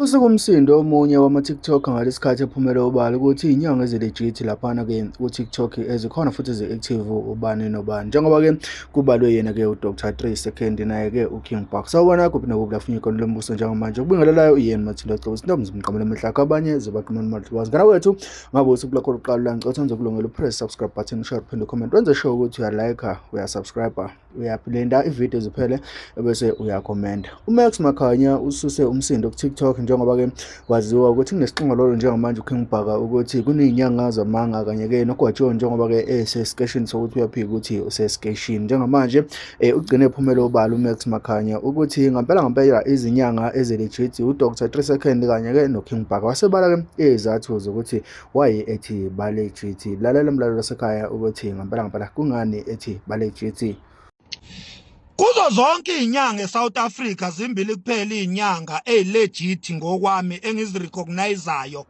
Usukumsindo omunye wama-TikTok ngalesikhathi ephumela obala ukuthi inyanga ezilejithi laphana-ke ku-TikTok ezikhona futhi zi-active ubani nobani. Njengoba-ke kubalwe yena-ke u-Dr. 3 Second naye-ke uKing Buck. Sawubona kuphi nakuphi lafunye ikhono lombuso njengamanje. Ukubingelelayo uyena Mathindo Gcobisi Ntombi mqamela emihlaka abanye zibaqhumana malwazi. Ngana wethu ngabe usuku lakho lokuqala la ngicela uzenze kulungela upress subscribe button ushare uphinde comment wenze sure ukuthi uyalike, uyasubscribe, uyaplenda ivideo ziphele bese uyakhomenta. uMax Makhanya ususe umsindo ku-TikTok njengoba-ke kwaziwa ukuthi kunesixhingololo njengamanje uKing Buck ukuthi kuney'nyanga zamanga kanye-ke noGwatshoni njengoba-ke esesikeshini sokuthi uyaphika ukuthi usesikeshini. Njengamanje ugcine ephumela obala uMax Makhanya ukuthi ngempela izinyanga ezilegit u-Dr. 3 Second kanye-ke noKing Buck wasebala-ke izathu zokuthi why ethi balegit. Lalela mlalelo wasekhaya ukuthi ngempela kungani ethi balegit. Kuzo zonke izinyanga eSouth Africa zimbili kuphela izinyanga ezilegit ngokwami engizirecognizeayo.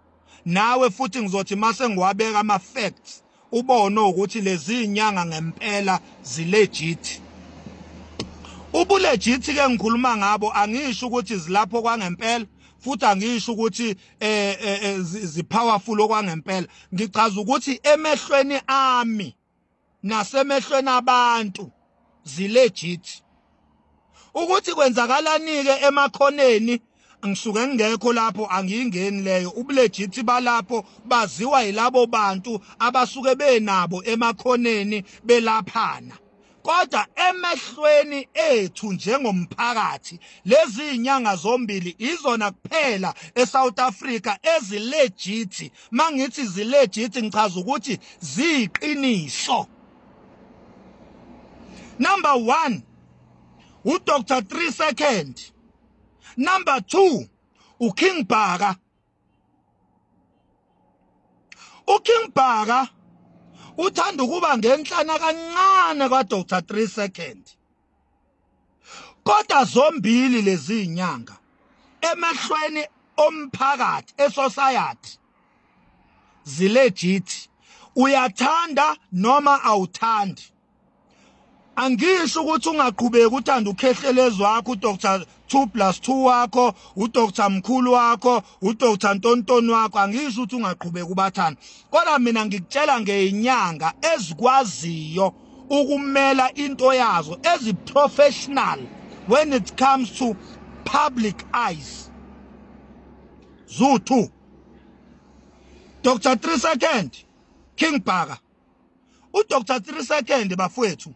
Nawe futhi ngizothi mase ngiwabeka ama facts ubone ukuthi lezi izinyanga ngempela zilegit. Ubulegit ke ngikhuluma ngabo angisho ukuthi zilapho kwangempela futhi angisho ukuthi zipowerful okwangempela. Ngichaza ukuthi emehlweni ami nasemehlweni abantu zilegit. Ukuthi kwenzakalani ke emakhoneni ngisuke ngekho lapho angiyingeni leyo. Ubulegit balapho baziwa yilabo bantu abasuke benabo emakhoneni belaphana. Kodwa emehlweni ethu njengomphakathi lezi izinyanga zombili izona kuphela eSouth Africa ezilegit. Mangithi zilegit ngichaza ukuthi ziyiqiniso. Number 1, uDr. 3 Second. Number 2, uKing Buck. uKing Buck uthanda ukuba ngenhlana kancane kaDr. 3 Second. Kodwa zombili lezi izinyanga emehlweni omphakathi esociety zilegit. Uyathanda noma awuthandi. Angisho ukuthi ungaqhubeki uthanda ukhehlelezo wakho uDr. 2+2 wakho, uDr. Mkhulu wakho, uDr. Ntontoni wakho, angisho ukuthi ungaqhubeki ubathanda. Kodwa mina ngikutshela ngezinyanga ezikwaziyo ukumela into yazo ezi-professional when it comes to public eyes. Zu2, Dr. 3 Second, King Buck. uDr. 3 Second bafowethu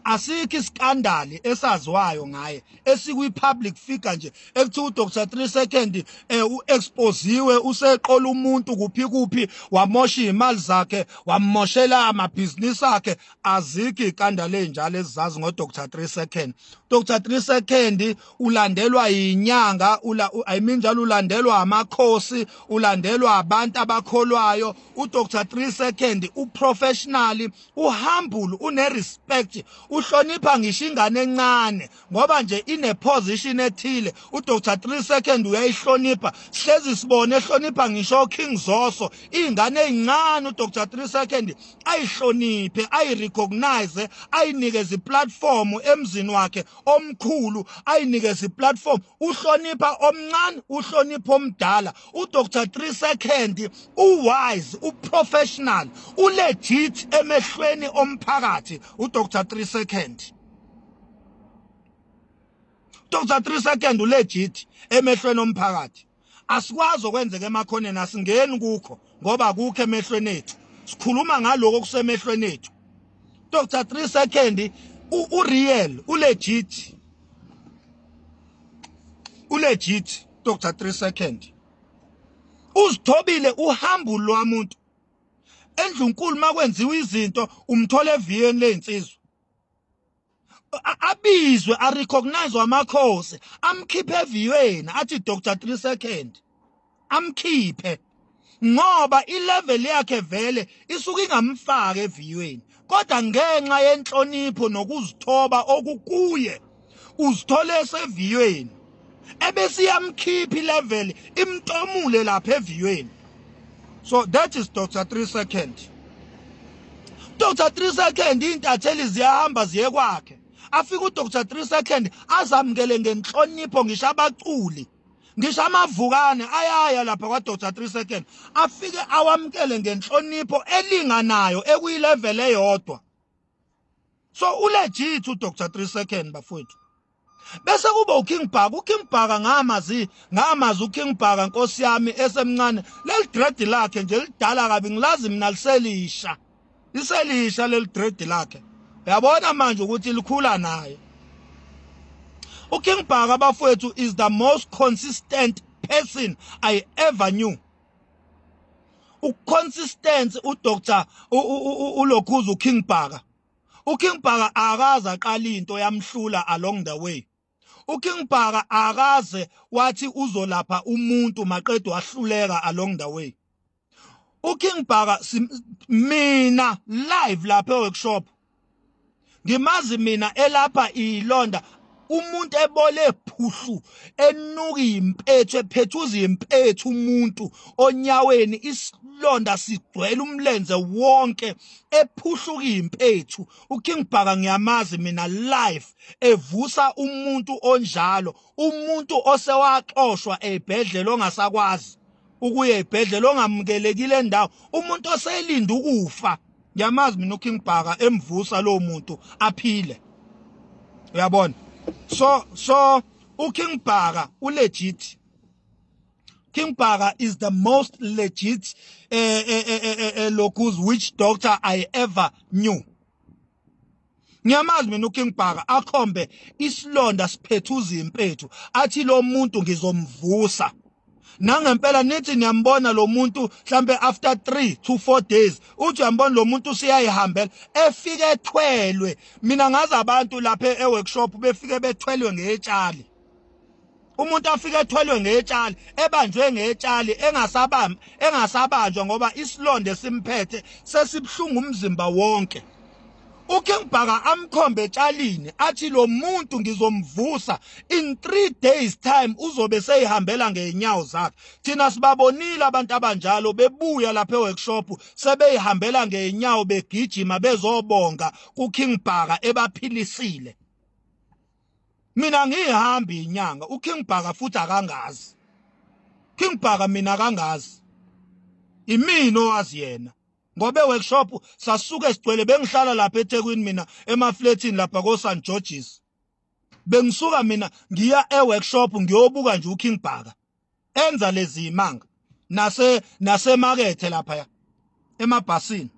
asikho iskandali esaziwayo ngaye esikwi-public figure nje ekuthi uDr. 3 Second uexposiwe useqola umuntu kuphi wamosha izimali zakhe wamoshela amabhizinisi akhe. Azikho iskandali enjalo ezizazi ngoDr. 3 Second. uDr. 3 Second ulandelwa izinyanga njalo ulandelwa amakhosi, ulandelwa abantu abakholwayo. uDr. 3 Second uprofessional, uhumble, unerespect, uhlonipha ngisho ingane encane ngoba nje ine-position ethile. uDr. 3 Second uyayihlonipha. Sihlezi sibone ehlonipha ngisho King Zoso. Iy'ngane ey'ncane uDr. 3 Second ayihloniphe, ayirecognize, ayinikeze i-platform emzini wakhe omkhulu, ayinikeze i-platform. Uhlonipha omncane, uhlonipha omdala. uDr. 3 Second uwise, uprofessional, ulegit emehlweni omphakathi. uDr. 3 Second. uDr. 3 Second ulegit emehlweni omphakathi. Asikwazi okwenzeka emakhoneni asingeni kukho ngoba kukho emehlweni ethu. Sikhuluma ngaloko okusemehlweni ethu. uDr. 3 Second ureal, ulegit. Ulegit uDr. 3 Second. Uzithobile, uhumble lo muntu. Endlunkulu makwenziwa izinto umthola eviyweni lezinsizwa. Abizwe arecognize amakhosi, amkhiphe eviyweni athi Dr. 3 Second. Amkhiphe ngoba ilevel yakhe vele isuke ingamfaka eviyweni. Kodwa ngenxa yenhlonipho nokuzithoba okukuye uzithole eseviyweni. Ebese iyamkhipha ilevel imtomule lapha eviyweni. So that is Dr. 3 Second. uDr. 3 Second intatheli ziyahamba ziye kwakhe. Afika uDr. 3 Second azamukele ngenhlonipho ngisho abaculi. ngisho amavukane ayaya lapha kwa Dr 3 Second afike awamkele ngenhlonipho elinganayo ekuyilevel eyodwa. So ulegit uDr 3 Second bafowethu. Bese kuba uKing Bhaka ngamazi uKing Bhaka nkosi yami esemncane leli dread lakhe nje lidala kabi ngilazi mina liselisha leli dread lakhe. Uyabona manje ukuthi likhula naye. uKing Bhaka bafowethu is the most consistent person I ever knew. Uconsistency uDr uLokhuza uKing Bhaka. uKing Bhaka akaze aqala into yamhlula along the way. uKing Bhaka akaze wathi uzolapha umuntu maqedwe wahluleka along the way. uKing Bhaka mina live lapha workshop ngimazi mina elapha ilonda umuntu ebole phuhlu enuka impethu ephethuza impethu umuntu onyaweni isilonda sigcwele umlenze wonke ephuhluka impethu. uKing Bhaka ngiyamazi mina live evusa umuntu onjalo, umuntu osewaxoshwa ebhedlela ongasakwazi ukuya ebhedlela ongamukelekile endawo, umuntu oselinda ukufa. Ngiyamazi mina uKing Bhaka emvusa lo muntu aphile. Uyabona? So uKing Bhaka ulegit. King Bhaka is the most legit Lokhuza witch doctor I ever knew. Ngiyamazi mina uKing Bhaka akhombe isilonda siphethuza impethu athi lo muntu ngizomvusa. Nangempela nithi niyambona lo muntu mhlambe after 3 to 4 days uthi uyambona lo muntu siyayihambela efike ethwelwe. Mina ngazi abantu lapha eworkshop befike bethwelwe ngetshali. Umuntu afike ethwelwe ngetshali, ebanjwe ngetshali, engasabanjwa ngoba isilonde simphethe sesibhlungu umzimba wonke. uKing Bhaka amkhombe etshalini athi lo muntu ngizomvusa in 3 days time uzobe seyihambela ngeenyawo zakhe. Thina sibabonile abantu abanjalo bebuya lapha eworkshop sebeyihambela ngeenyawo begijima bezobonga kuKing Bhaka ebaphilisile. Mina ngihamba inyanga uKing Bhaka futhi akangazi. King Bhaka mina akangazi. Imina owazi yena. Ngobe workshop sasuke sigcwele bengihlala lapha eThekwini mina emafletini lapha ko St George's. Bengisuka mina ngiya eworkshop ngiyobuka nje uKing Bhaka. Enza lezi imanga nasemakethe lapha emabhasini.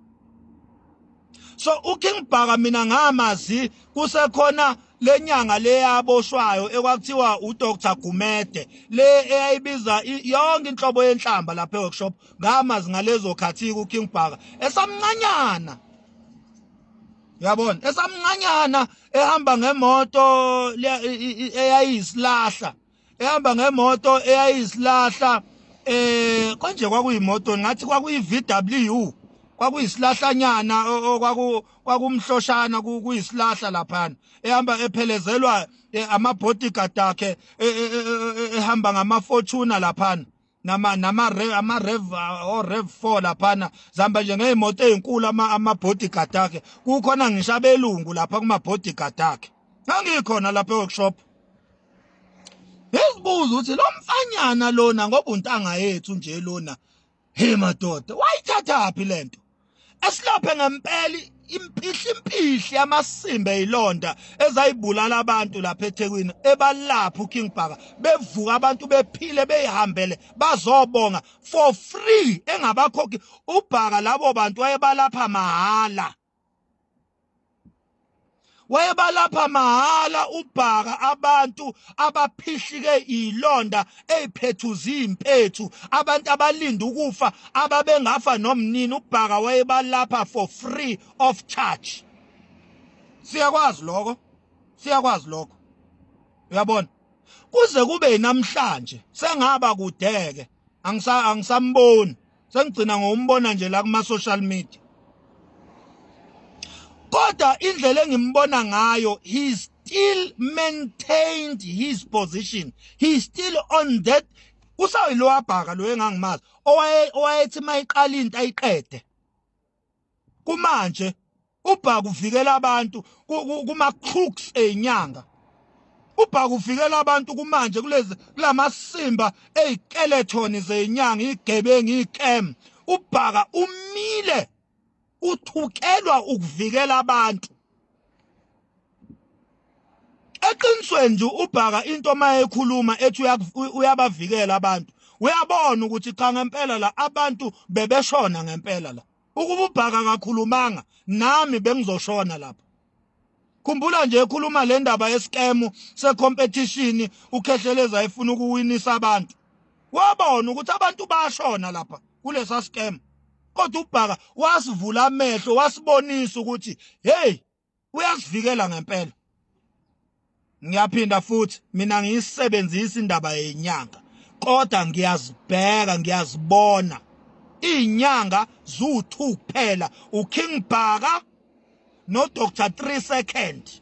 So uKing Bhaka mina ngamazi kusekhona lenyanga leyaboshwayo ekwakuthiwa uDr Gumede le eyayibiza yonke inhlobo yenhlamba lapha eworkshop. Ngamazi ngalezo khathi uKing Bhaka esamncanyana. Yabona esamncanyana ehamba ngemoto eyayisilahla. Ehamba ngemoto eyayisilahla konje kwakuyimoto ngathi kwakuyi VW. Kwakuyisihlahlanyana kwakumhloshana kuyisilahla laphana ehamba ephelezelwa ama-bodyguard akhe ehamba ngama-Fortuna laphana ama Rev 4 laphana zihamba nje ngey'moto ey'nkulu ama-bodyguard akhe. Kukhona ngisho abelungu lapha kuma-bodyguard akhe. Ngangikhona lapha eworkshop. Ngizibuza ukuthi lo mfanyana lona ngoba untanga yethu nje lona, hey madoda wayithathaphi lento? Esilaphe ngempela impihli yamasimbe eyilonda ezayibulala abantu lapha eThekwini ebalapha uKing Bhaka bevuka abantu bephile beyihambele bazobonga for free engabakhokhi. uBhaka labo bantu wayebalapha mahala. Wayebalapha mahala uBhaka abantu abaphihlike ilonda eziphethuza impethu, abantu abalinda ukufa ababengafa nomnini. uBhaka wayebalapha for free of charge. Siyakwazi lokho. Uyabona? Kuze kube namhlanje sengaba kudeke angisamboni. Sengigcina ngokumbona nje la kuma social media. Kodwa indlela engimbona ngayo, he still maintained his position. He still on that. Usayilo waBhaka lo engangimazi owayethi mayiqala into ayiqede. Kumanje uBhaka uvikela abantu kuma crooks enyanga. uBhaka uvikela abantu kumanje kulamasimba ezikeleton zenyanga igebengu ikem. uBhaka umile uthukelwa ukuvikela abantu. Eqinisweni nje uBhaka into mayekhuluma ethi uyabavikela abantu. Uyabona ukuthi cha ngempela la abantu bebeshona ngempela la. Ukuba uBhaka akakhulumanga nami bengizoshona lapha. Khumbula nje ekhuluma le ndaba yescam secompetition uKhehleleza efuna ukuwinisa abantu. Wabona ukuthi abantu bashona lapha kulesa scam. Kodwa uBhaka wasivula amehlo wasibonisa ukuthi hey uyasivikela ngempela. Ngiyaphinda futhi mina ngiyisebenzisa indaba yenyanga kodwa ngiyazibheka ngiyazibona inyanga zu2 kuphela uKing Bhaka no Dr. 3 Second.